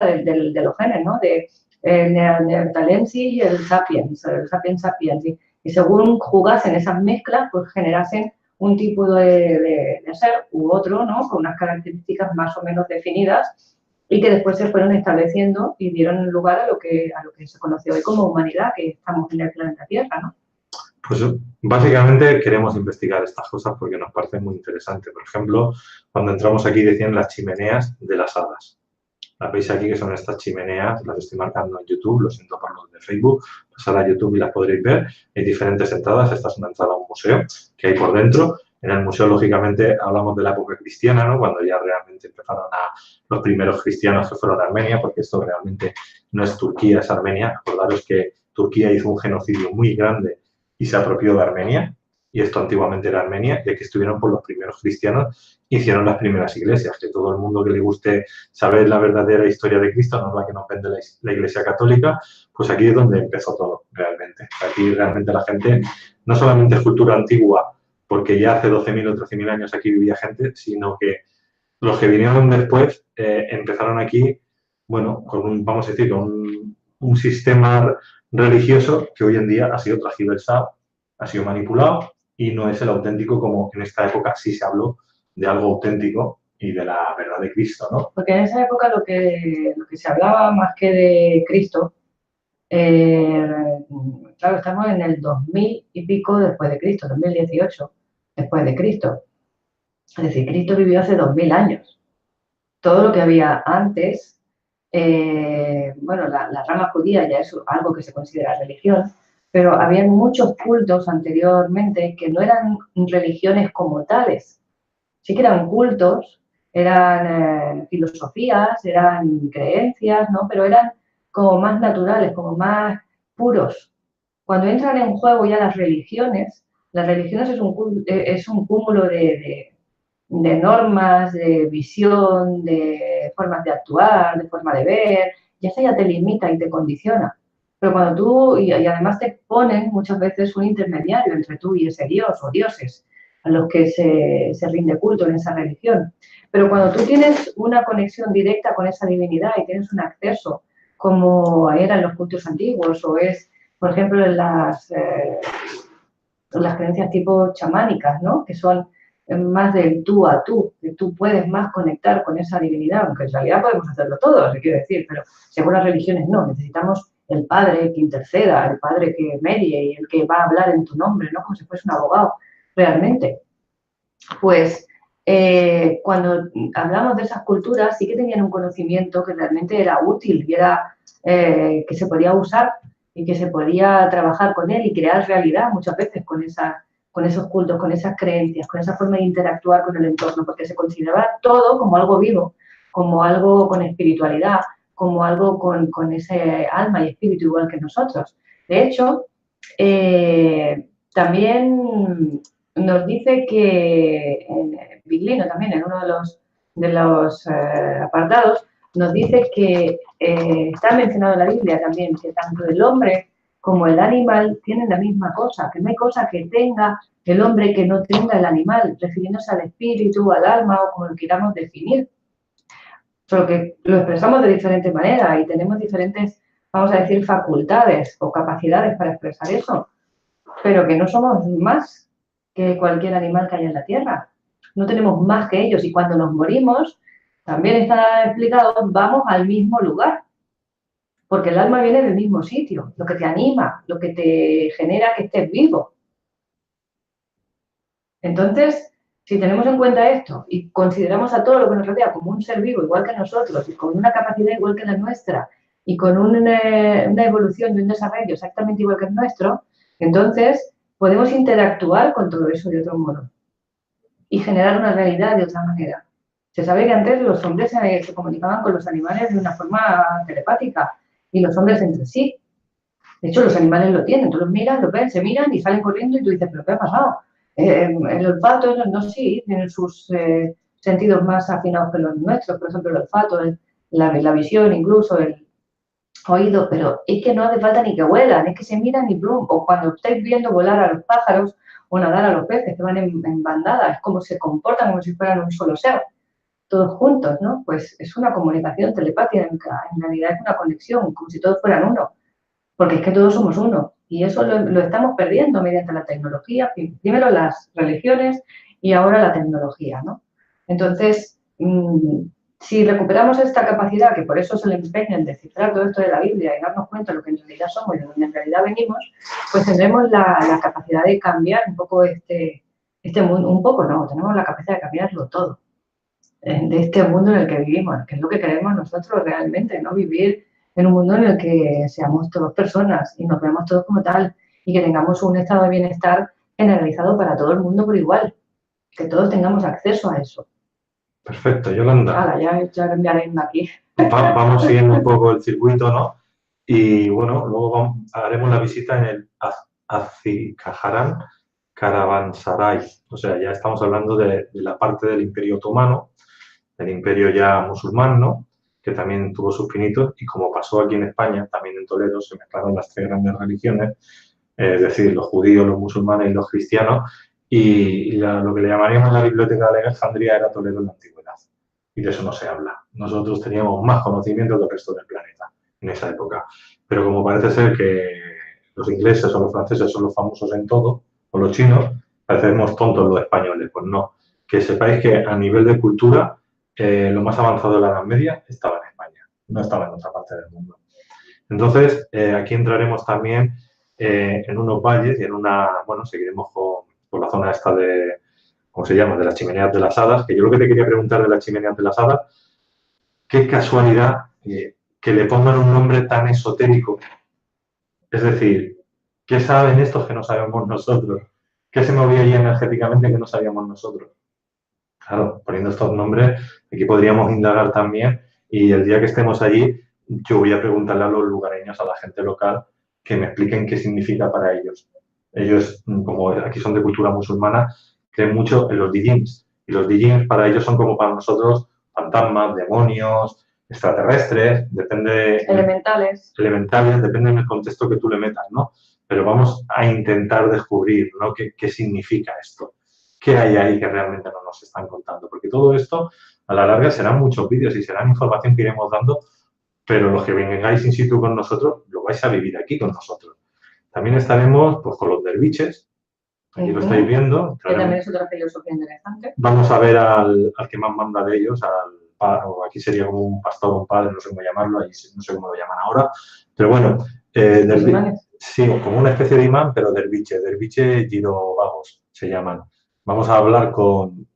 de los genes, ¿no? De Neanderthalensis y el Sapiens sapiens. Y según jugasen esas mezclas, pues generasen un tipo de ser u otro, ¿no? Con unas características más o menos definidas y que después se fueron estableciendo y dieron lugar a lo que se conoce hoy como humanidad, que estamos en el planeta Tierra, ¿no? Pues básicamente queremos investigar estas cosas porque nos parece muy interesante. Por ejemplo, cuando entramos aquí decían las chimeneas de las hadas. Las veis aquí que son estas chimeneas, las estoy marcando en YouTube, lo siento por los de Facebook, pasad a YouTube y las podréis ver. Hay diferentes entradas, esta es una entrada a un museo que hay por dentro. En el museo, lógicamente, hablamos de la época cristiana, ¿no? Cuando ya realmente empezaron los primeros cristianos que fueron a Armenia, porque esto realmente no es Turquía, es Armenia. Acordaros que Turquía hizo un genocidio muy grande y se apropió de Armenia, y esto antiguamente era Armenia, y aquí estuvieron por los primeros cristianos, hicieron las primeras iglesias, que todo el mundo que le guste saber la verdadera historia de Cristo, no es la que nos vende la Iglesia Católica, pues aquí es donde empezó todo, realmente. Aquí realmente la gente, no solamente es cultura antigua, porque ya hace 12.000 o 13.000 años aquí vivía gente, sino que los que vinieron después empezaron aquí, bueno, vamos a decir, con un sistema religioso que hoy en día ha sido transgiversado, ha sido manipulado y no es el auténtico como en esta época sí se habló de algo auténtico y de la verdad de Cristo, ¿no? Porque en esa época lo que se hablaba más que de Cristo, claro, estamos en el 2000 y pico después de Cristo, 2018 después de Cristo. Es decir, Cristo vivió hace 2000 años. Todo lo que había antes, bueno, la rama judía ya es algo que se considera religión, pero había muchos cultos anteriormente que no eran religiones como tales. Sí que eran cultos, eran filosofías, eran creencias, ¿no? Pero eran como más naturales, como más puros. Cuando entran en juego ya las religiones es un cúmulo de normas, de visión, de formas de actuar, de forma de ver, y eso ya te limita y te condiciona. Pero cuando y además te ponen muchas veces un intermediario entre tú y ese dios o dioses a los que se rinde culto en esa religión. Pero cuando tú tienes una conexión directa con esa divinidad y tienes un acceso, como eran los cultos antiguos, o es, por ejemplo, en las creencias tipo chamánicas, ¿no? Que son más del tú a tú, que tú puedes más conectar con esa divinidad, aunque en realidad podemos hacerlo todo, se quiere decir, pero según las religiones no, necesitamos el padre que interceda, el padre que medie y el que va a hablar en tu nombre, ¿no? Como si fuese un abogado, realmente. Pues cuando hablamos de esas culturas sí que tenían un conocimiento que realmente era útil y era que se podía usar y que se podía trabajar con él y crear realidad muchas veces con esos cultos, con esas creencias, con esa forma de interactuar con el entorno, porque se consideraba todo como algo vivo, como algo con espiritualidad, como algo con ese alma y espíritu igual que nosotros. De hecho, también nos dice que en Biglino también, en uno de los apartados, nos dice que está mencionado en la Biblia también que tanto el hombre como el animal tienen la misma cosa, que no hay cosa que tenga el hombre que no tenga el animal, refiriéndose al espíritu, al alma o como lo queramos definir. Solo que lo expresamos de diferente manera y tenemos diferentes, vamos a decir, facultades o capacidades para expresar eso, pero que no somos más que cualquier animal que haya en la Tierra. No tenemos más que ellos y cuando nos morimos, también está explicado, vamos al mismo lugar. Porque el alma viene del mismo sitio, lo que te anima, lo que te genera que estés vivo. Entonces, si tenemos en cuenta esto y consideramos a todo lo que nos rodea como un ser vivo igual que nosotros y con una capacidad igual que la nuestra y con una evolución y un desarrollo exactamente igual que el nuestro, entonces podemos interactuar con todo eso de otro modo y generar una realidad de otra manera. Se sabe que antes los hombres se comunicaban con los animales de una forma telepática y los hombres entre sí. De hecho, los animales lo tienen, tú los miras, los ves, se miran y salen corriendo y tú dices, ¿pero qué ha pasado? El olfato, no, sí, tienen sus sentidos más afinados que los nuestros, por ejemplo, el olfato, la visión, incluso el oído, pero es que no hace falta ni que huelan, es que se miran y plum, o cuando estáis viendo volar a los pájaros o nadar a los peces que van en bandada, es como se comportan como si fueran un solo ser. todos juntos, ¿no? Pues es una comunicación telepática, en realidad es una conexión, como si todos fueran uno, porque es que todos somos uno. Y eso lo estamos perdiendo mediante la tecnología, primero las religiones y ahora la tecnología, ¿no? Entonces, si recuperamos esta capacidad, que por eso es el empeño en descifrar todo esto de la Biblia y darnos cuenta de lo que en realidad somos y de donde en realidad venimos, pues tendremos la capacidad de cambiar un poco este mundo, un poco no, tenemos la capacidad de cambiarlo todo, de este mundo en el que vivimos, que es lo que queremos nosotros realmente, ¿no? Vivir en un mundo en el que seamos todos personas y nos veamos todos como tal y que tengamos un estado de bienestar generalizado para todo el mundo por igual, que todos tengamos acceso a eso. Perfecto, Yolanda. Hala, ya cambiaré aquí. Vamos siguiendo un poco el circuito, ¿no? Y bueno, luego haremos la visita en el Azikaharan Caravansaray. O sea, ya estamos hablando de la parte del Imperio Otomano, del Imperio ya musulmán, ¿no? Que también tuvo sus pinitos y como pasó aquí en España, también en Toledo, se mezclaron las tres grandes religiones, es decir, los judíos, los musulmanes y los cristianos, y lo que le llamaríamos la Biblioteca de Alejandría era Toledo en la antigüedad. Y de eso no se habla. Nosotros teníamos más conocimiento que el resto del planeta en esa época. Pero como parece ser que los ingleses o los franceses son los famosos en todo, o los chinos, parecemos tontos los españoles. Pues no. Que sepáis que a nivel de cultura, lo más avanzado de la Edad Media estaba en España, no estaba en otra parte del mundo. Entonces, aquí entraremos también en unos valles y en una, bueno, seguiremos con la zona esta de, ¿cómo se llama?, de las chimeneas de las hadas, que yo lo que te quería preguntar de las chimeneas de las hadas, qué casualidad que le pongan un nombre tan esotérico. Es decir, ¿qué saben estos que no sabemos nosotros? ¿Qué se movía ahí energéticamente que no sabíamos nosotros? Claro, poniendo estos nombres, aquí podríamos indagar también y el día que estemos allí, yo voy a preguntarle a los lugareños, a la gente local, que me expliquen qué significa para ellos. Ellos, como aquí son de cultura musulmana, creen mucho en los djinns. Y los djinns para ellos son como para nosotros fantasmas, demonios, extraterrestres, depende... Elementales, depende del contexto que tú le metas, ¿no? Pero vamos a intentar descubrir, ¿no? ¿Qué significa esto? ¿Qué hay ahí que realmente no nos están contando? Porque todo esto, a la larga, serán muchos vídeos y serán información que iremos dando, pero los que vengáis in situ con nosotros, lo vais a vivir aquí con nosotros. También estaremos pues, con los derviches, aquí lo estáis viendo. Que también es otra filosofía interesante. Vamos a ver al que más manda de ellos, o aquí sería como un pastor o un padre, no sé cómo llamarlo, ahí no sé cómo lo llaman ahora, pero bueno, sí, como una especie de imán, pero derviche girovagos se llaman. Vamos a hablar con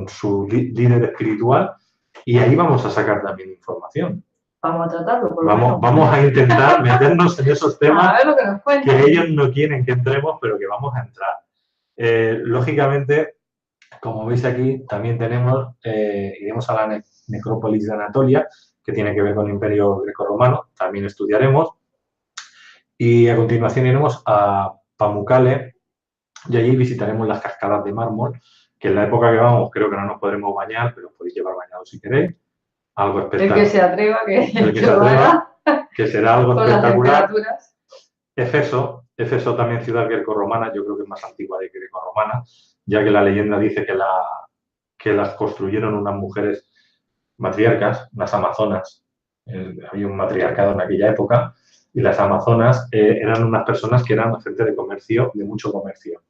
su líder espiritual y ahí vamos a sacar también información. Vamos a tratarlo. Vamos a intentar meternos en esos temas que ellos no quieren que entremos, pero que vamos a entrar. Lógicamente, como veis aquí, también iremos a la necrópolis de Anatolia, que tiene que ver con el Imperio Grecorromano, también estudiaremos. Y a continuación iremos a Pamukkale y allí visitaremos las cascadas de mármol, que en la época que vamos creo que no nos podremos bañar, pero os podéis llevar bañados si queréis. Algo espectacular. El que se atreva, que será algo espectacular. Éfeso también ciudad grecorromana, yo creo que es más antigua de grecorromana, ya que la leyenda dice que las construyeron unas mujeres matriarcas, unas amazonas. Había un matriarcado en aquella época y las amazonas eran unas personas que eran gente de comercio, de mucho comercio.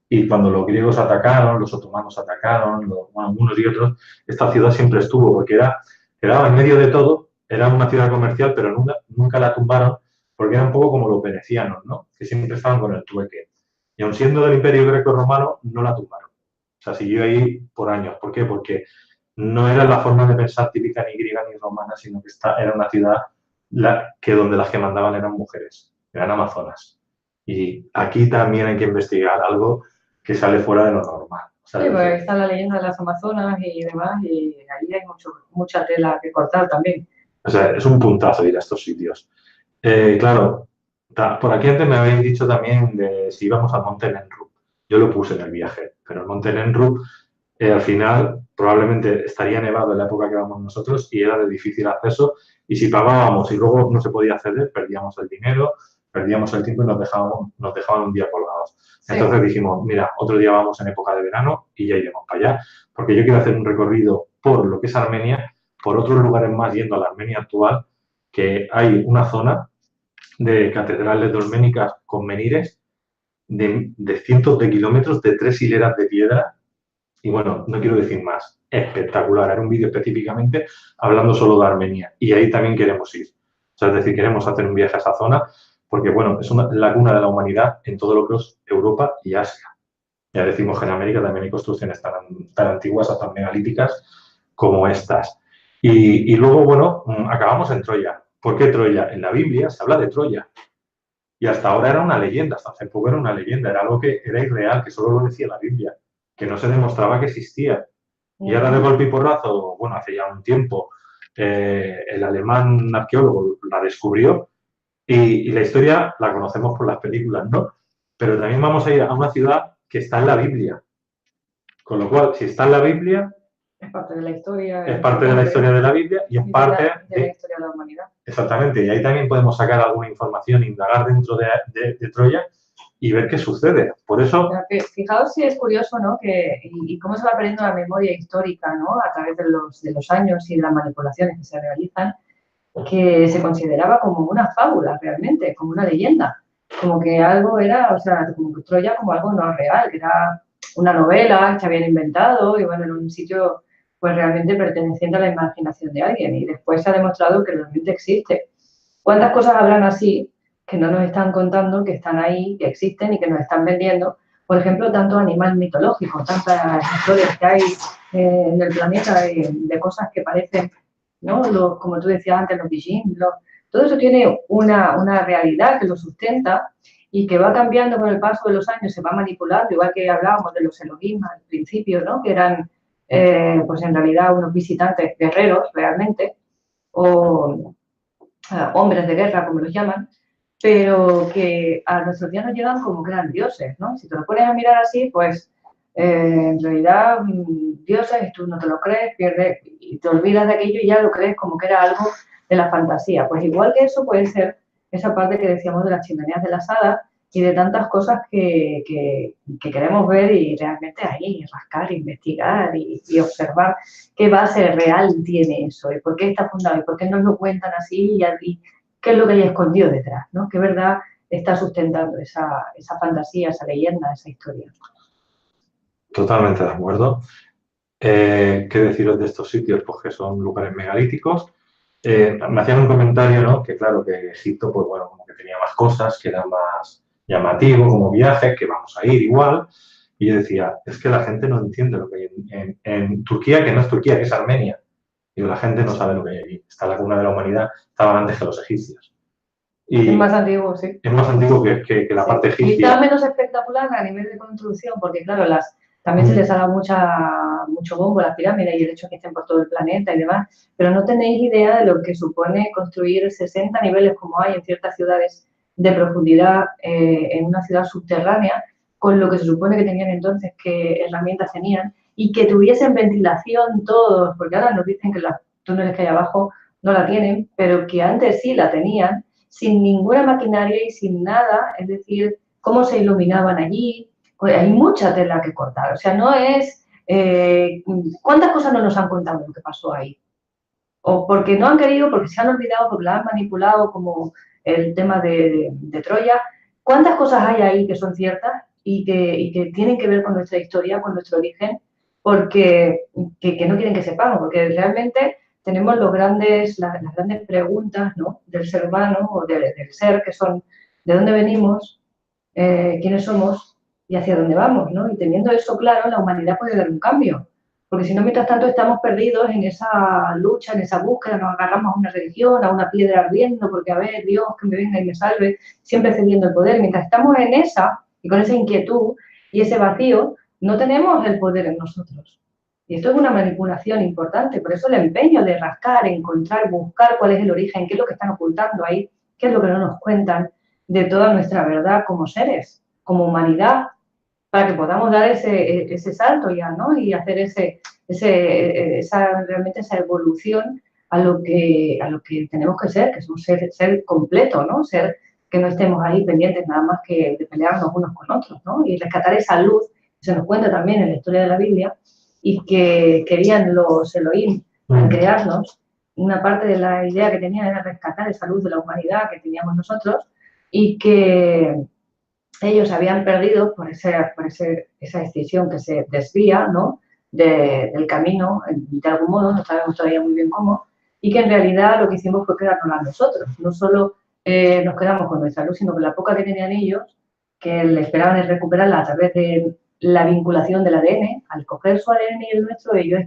Y cuando los griegos atacaron, los otomanos atacaron, unos y otros, esta ciudad siempre estuvo porque quedaba en medio de todo, era una ciudad comercial, pero nunca la tumbaron porque era un poco como los venecianos, ¿no? Que siempre estaban con el trueque. Y aun siendo del Imperio Greco-Romano, no la tumbaron. O sea, siguió ahí por años. ¿Por qué? Porque no era la forma de pensar típica ni griega ni romana, sino que era una ciudad donde las que mandaban eran mujeres, eran amazonas. Y aquí también hay que investigar algo que sale fuera de lo normal. O sea, sí, pues está la leyenda de las amazonas y demás, y ahí hay mucha tela que cortar también. O sea, es un puntazo ir a estos sitios. Claro, por aquí antes me habéis dicho también de si íbamos al Monte Nenrup. Yo lo puse en el viaje, pero el Monte Nenrup al final probablemente estaría nevado en la época que vamos nosotros y era de difícil acceso y si pagábamos y luego no se podía acceder, perdíamos el dinero, perdíamos el tiempo y nos dejaban un día colgados. Sí. Entonces dijimos, mira, otro día vamos en época de verano y ya iremos para allá, porque yo quiero hacer un recorrido por lo que es Armenia, por otros lugares más yendo a la Armenia actual, que hay una zona de catedrales dolménicas con menires de cientos de kilómetros, de 3 hileras de piedra. Y bueno, no quiero decir más. Espectacular. Era un vídeo específicamente hablando solo de Armenia. Y ahí también queremos ir. O sea, es decir, queremos hacer un viaje a esa zona porque, bueno, es la cuna de la humanidad en todo lo que es Europa y Asia. Ya decimos que en América también hay construcciones tan antiguas o tan megalíticas como estas. Y luego, bueno, acabamos en Troya. ¿Por qué Troya? En la Biblia se habla de Troya. Y hasta ahora era una leyenda, hasta hace poco era una leyenda, era algo que era irreal, que solo lo decía la Biblia, que no se demostraba que existía. Y ahora de golpe y porrazo, bueno, hace ya un tiempo, el alemán arqueólogo la descubrió y la historia la conocemos por las películas, ¿no? Pero también vamos a ir a una ciudad que está en la Biblia. Con lo cual, si está en la Biblia, es parte de la historia. es parte de la historia de la Biblia y es parte de la historia de la humanidad. Exactamente, y ahí también podemos sacar alguna información, indagar dentro de Troya y ver qué sucede. Por eso... Fijaos si es curioso, ¿no? Y cómo se va perdiendo la memoria histórica, ¿no? A través de los años y de las manipulaciones que se realizan, que se consideraba como una fábula realmente, como una leyenda. Como que algo era, o sea, como que Troya como algo no real, que era una novela que se habían inventado y bueno, en un sitio pues realmente perteneciente a la imaginación de alguien. Y después se ha demostrado que realmente existe. ¿Cuántas cosas habrán así que no nos están contando, que están ahí, que existen y que nos están vendiendo? Por ejemplo, tanto animal mitológico, tantas historias que hay en el planeta de cosas que parecen, ¿no? Como tú decías antes, los Bijin, todo eso tiene una realidad que lo sustenta y que va cambiando con el paso de los años, se va manipulando, igual que hablábamos de los Elohim al principio, ¿no? Que eran, pues en realidad, unos visitantes guerreros realmente, o hombres de guerra, como los llaman, pero que a nuestros días nos llegan como que eran dioses, ¿no? Si te lo pones a mirar así, pues en realidad dioses, tú no te lo crees, pierdes y te olvidas de aquello y ya lo crees como que era algo de la fantasía. Pues igual que eso puede ser esa parte que decíamos de las chimeneas de las hadas y de tantas cosas que queremos ver y realmente ahí rascar, investigar y observar qué base real tiene eso y por qué está fundado y por qué nos lo cuentan así y qué es lo que hay escondido detrás, ¿no? ¿Qué verdad está sustentando esa fantasía, esa leyenda, esa historia? Totalmente de acuerdo. ¿Qué deciros de estos sitios? Pues que son lugares megalíticos. Me hacían un comentario, ¿no? Que claro, que Egipto, pues bueno, como que tenía más cosas, que era más llamativo como viaje, que vamos a ir igual. Y yo decía, es que la gente no entiende lo que hay en Turquía, que no es Turquía, que es Armenia. Y la gente no sabe lo que hay allí. Está la cuna de la humanidad, estaban antes que los egipcios. Y es más antiguo, sí. Es más antiguo que la parte egipcia. Y está menos espectacular a nivel de construcción, porque claro, también se les ha dado mucho bombo a las pirámides y el hecho de que estén por todo el planeta y demás, pero no tenéis idea de lo que supone construir 60 niveles como hay en ciertas ciudades de profundidad en una ciudad subterránea, con lo que se supone que tenían entonces, qué herramientas tenían, y que tuviesen ventilación todos, porque ahora nos dicen que los túneles que hay abajo no la tienen, pero que antes sí la tenían, sin ninguna maquinaria y sin nada, es decir, cómo se iluminaban allí. Pues hay mucha tela que cortar, o sea, no es... ¿cuántas cosas no nos han contado lo que pasó ahí? O porque no han querido, porque se han olvidado, porque la han manipulado, como el tema de Troya. ¿Cuántas cosas hay ahí que son ciertas y que tienen que ver con nuestra historia, con nuestro origen? Porque que no quieren que sepamos, porque realmente tenemos las grandes preguntas, ¿no? Del ser humano o del ser, que son de dónde venimos, quiénes somos y hacia dónde vamos, ¿no? Y teniendo eso claro, la humanidad puede dar un cambio. Porque si no, mientras tanto, estamos perdidos en esa lucha, en esa búsqueda, nos agarramos a una religión, a una piedra ardiendo, porque a ver, Dios, que me venga y me salve, siempre cediendo el poder. Mientras estamos en esa, y con esa inquietud y ese vacío, no tenemos el poder en nosotros. Y esto es una manipulación importante, por eso el empeño de rascar, encontrar, buscar cuál es el origen, qué es lo que están ocultando ahí, qué es lo que no nos cuentan de toda nuestra verdad como seres, como humanidad, para que podamos dar ese salto ya, ¿no? Y hacer realmente esa evolución a lo que tenemos que ser, que es un ser completo, ¿no? Ser que no estemos ahí pendientes nada más que de pelearnos unos con otros, ¿no? Y rescatar esa luz, que se nos cuenta también en la historia de la Biblia, y que querían los Elohim crearnos, una parte de la idea que tenían era rescatar esa luz de la humanidad que teníamos nosotros y que ellos habían perdido por esa decisión que se desvía, ¿no?, del camino, de algún modo, no sabemos todavía muy bien cómo, y que en realidad lo que hicimos fue quedarnos nosotros. No solo nos quedamos con nuestra luz, sino con la poca que tenían ellos, que le esperaban es recuperarla a través de la vinculación del ADN. Al coger su ADN y el nuestro, ellos